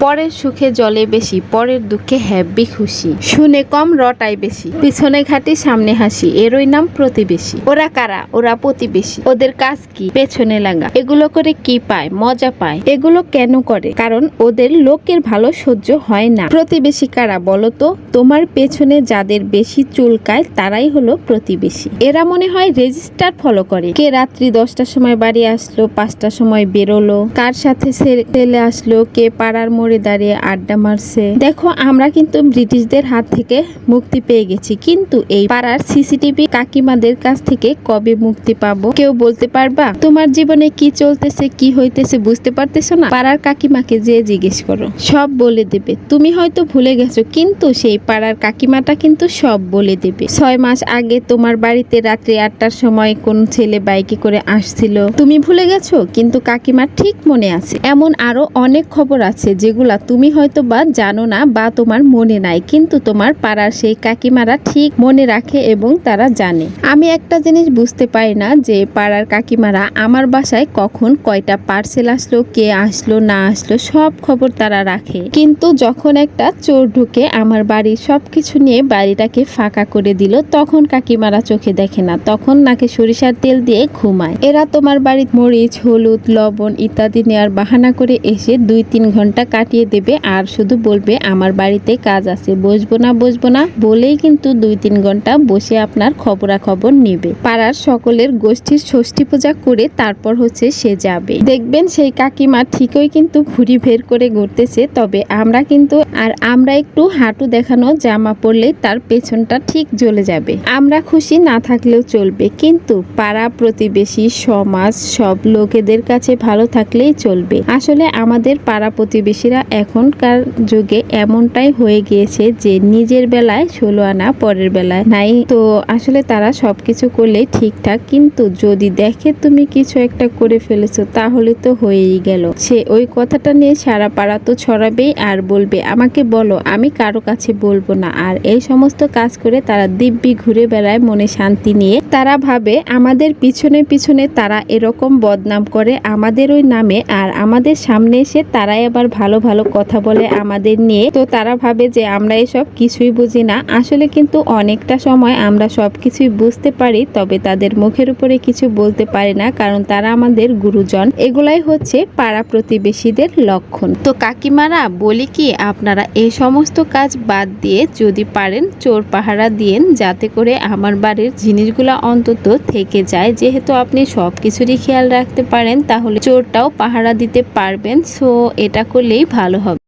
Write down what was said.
পরের সুখে জলে বেশি, পরের দুঃখে হ্যাব্বি খুশি। শুনে কম রটাই বেশি, পিছনে ঘাটি সামনে হাসি, এরই নাম প্রতিবেশী। ওরা কারা? ওরা প্রতিবেশী। ওদের কাজ কি? পেছনে লাগা। এগুলো করে কি পায়? মজা পায়। এগুলো কেন করে? কারণ ওদের লোকের ভালো সহ্য হয় না। প্রতিবেশী কারা বলো তো? তোমার পেছনে যাদের বেশি চুলকায় তারাই হলো প্রতিবেশী। এরা মনে হয় রেজিস্টার ফলো করে। কে রাত্রি 10টার সময় বাড়ি আসলো, 5টার সময় বেরোলো, কার সাথে ছেলে আসলো, কে পাড়ার মোড়ে দাঁড়িয়ে আড্ডা মারছে। দেখো, আমরা কিন্তু ব্রিটিশদের হাত থেকে মুক্তি পেয়ে গেছি, কিন্তু এই পাড়ার সিসিটিভি কাকিমাদের কাছ থেকে কবে মুক্তি পাবো? কেউ বলতে পারবা? তোমার জীবনে কি চলতেছে, কি হইতেছে বুঝতে পারতেছো না? পাড়ার কাকিমাকে যে জিজ্ঞেস করো, সব বলে দেবে। তুমি হয়তো ভুলে গেছো, কিন্তু সেই পাড়ার কাকিমাটা কিন্তু সব বলে দেবে। 6 মাস আগে তোমার বাড়িতে রাত্রি 8টার সময় কোন ছেলে বাইকে করে আসছিল, তুমি ভুলে গেছো, কিন্তু কাকিমার ঠিক মনে আছে। এমন আরো অনেক খবর আছে যেগুলা তুমি হয়তো বা জানো না বা তোমার মনে নাই, কিন্তু তোমার পাড়ার সেই কাকিমারা ঠিক মনে রাখে এবং তারা জানে। আমি একটা জিনিস বুঝতে পারি না যে পাড়ার কাকিমারা আমার বাসায় কখন কয়টা পার্সেল আসলো, কে আসলো না আসলো, সব খবর তারা রাখে, কিন্তু যখন একটা চোর ঢুকে আমার বাড়ির সবকিছু নিয়ে বাড়িটাকে ফাঁকা করে দিল, তখন কাকিমারা চোখে দেখে না, তখন নাকি সরিষার তেল দিয়ে ঘুমায়। এরা তোমার বাড়ির মরিচ, হলুদ, লবণ ইত্যাদি নেওয়ার বাহানা করে এসে 2-3 ঘন্টা কাটিয়ে দেবে আর শুধু বলবে আমার বাড়িতে কাজ আছে, বসবো না বলেই কিন্তু 2-3 ঘন্টা বসে আপনার খবরাখবর নেবে। পাড়ার সকলের গোষ্ঠীর ষষ্ঠী পূজা করে তারপর হচ্ছে সে যাবে। দেখবেন সেই কাকিমা ঠিকই কিন্তু ঘুড়ি বের করে ঘুরতেছে, তবে আমরা একটু হাঁটু দেখানো জামা পরলেই তার পেছনটা ঠিক জ্বলে যাবে। আমরা খুশি না থাকলেও চলবে, কিন্তু পাড়া প্রতিবেশী সমাজ সব লোকেদের কাছে ভালো থাকলেই চলবে। আসলে আমাদের পাড়া প্রতিবেশীরা এখনকার যুগে এমনটাই হয়ে গিয়েছে যে নিজের বেলায় 16 আনা, পরের বেলায় নাই। তো আসলে তারা সবকিছু করলে ঠিকঠাক, কিন্তু যদি দেখে তুমি কিছু একটা করে ফেলেছো তাহলে তো হয়েই গেল। সে ওই কথাটা নিয়ে সারা পাড়া তো ছড়াবেই আর বলবে আমাকে বলো, আমি কারো কাছে বলবো না। আর এই সমস্ত কাজ করে তারা দিব্যি ঘুরে বেড়ায় মনে শান্তি নিয়ে। তারা ভাবে আমাদের পিছনে পিছনে তারা এরকম বদনাম করে আমাদের ওই নামে, আর আমাদের সামনে এসে তারাই আবার ভালো ভালো কথা বলে আমাদের নিয়ে। তো তারা ভাবে যে আমরা এসব কিছুই বুঝি না। আসলে কিন্তু অনেকটা সময় আমরা সবকিছুই বুঝতে পারি, তবে তাদের মুখের উপরে কিছু বলতে পারি না, কারণ তারা আমাদের গুরুজন। এগুলাই হচ্ছে পাড়া প্রতিবেশীদের লক্ষণ। তো কাকিমারা বলি কি, আপনারা এই সমস্ত কাজ বাদ দিয়ে যদি পারেন চোর পাহারা দিয়েন, যাতে করে আমার বাড়ির জিনিসগুলো অন্তত থেকে যায়। যেহেতু আপনি সব কিছুরই খেয়াল রাখতে পারেন, তাহলে চোরটাও পাহারা দিতে পারবেন। সো এটা করলেই ভালো হবে।